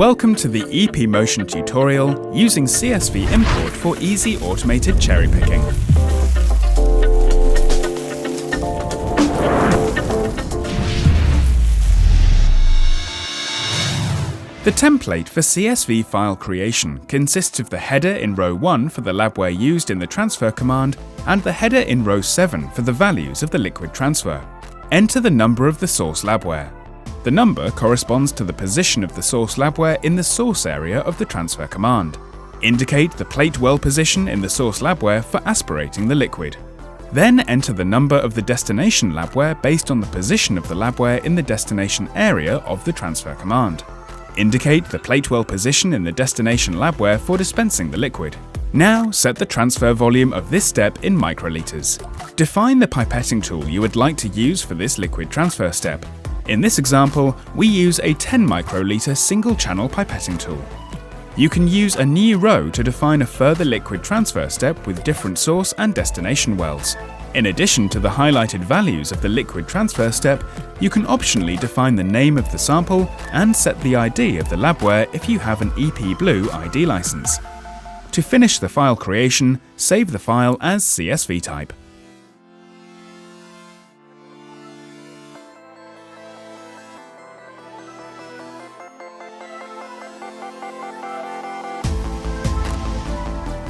Welcome to the EP Motion tutorial using CSV import for easy automated cherry picking. The template for CSV file creation consists of the header in row 1 for the labware used in the transfer command and the header in row 7 for the values of the liquid transfer. Enter the number of the source labware. The number corresponds to the position of the source labware in the source area of the transfer command. Indicate the plate well position in the source labware for aspirating the liquid. Then enter the number of the destination labware based on the position of the labware in the destination area of the transfer command. Indicate the plate well position in the destination labware for dispensing the liquid. Now set the transfer volume of this step in microliters. Define the pipetting tool you would like to use for this liquid transfer step. In this example, we use a 10 microliter single-channel pipetting tool. You can use a new row to define a further liquid transfer step with different source and destination wells. In addition to the highlighted values of the liquid transfer step, you can optionally define the name of the sample and set the ID of the labware if you have an EP Blue ID license. To finish the file creation, save the file as CSV type.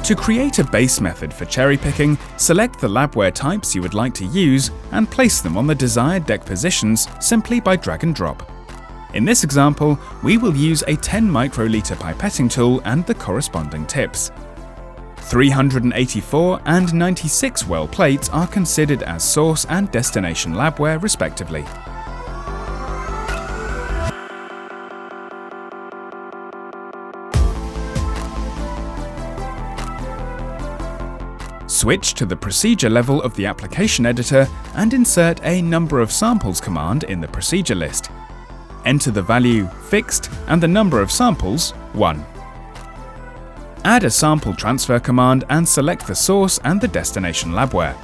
To create a base method for cherry picking, select the labware types you would like to use and place them on the desired deck positions simply by drag and drop. In this example, we will use a 10 microliter pipetting tool and the corresponding tips. 384 and 96 well plates are considered as source and destination labware respectively. Switch to the procedure level of the application editor and insert a number of samples command in the procedure list. Enter the value fixed and the number of samples 1. Add a sample transfer command and select the source and the destination labware.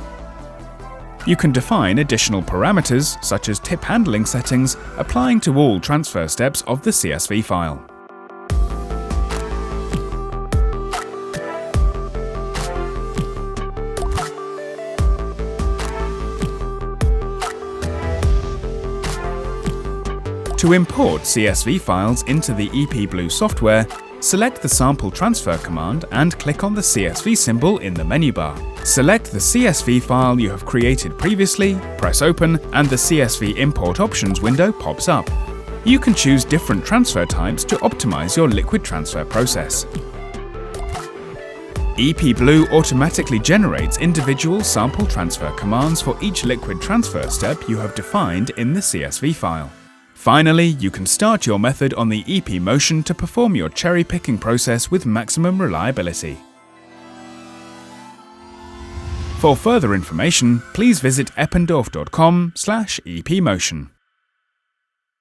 You can define additional parameters such as tip handling settings applying to all transfer steps of the CSV file. To import CSV files into the EP Blue software, select the sample transfer command and click on the CSV symbol in the menu bar. Select the CSV file you have created previously, press open, and the CSV import options window pops up. You can choose different transfer types to optimize your liquid transfer process. EP Blue automatically generates individual sample transfer commands for each liquid transfer step you have defined in the CSV file. Finally, you can start your method on the EP Motion to perform your cherry picking process with maximum reliability. For further information, please visit eppendorf.com/epmotion.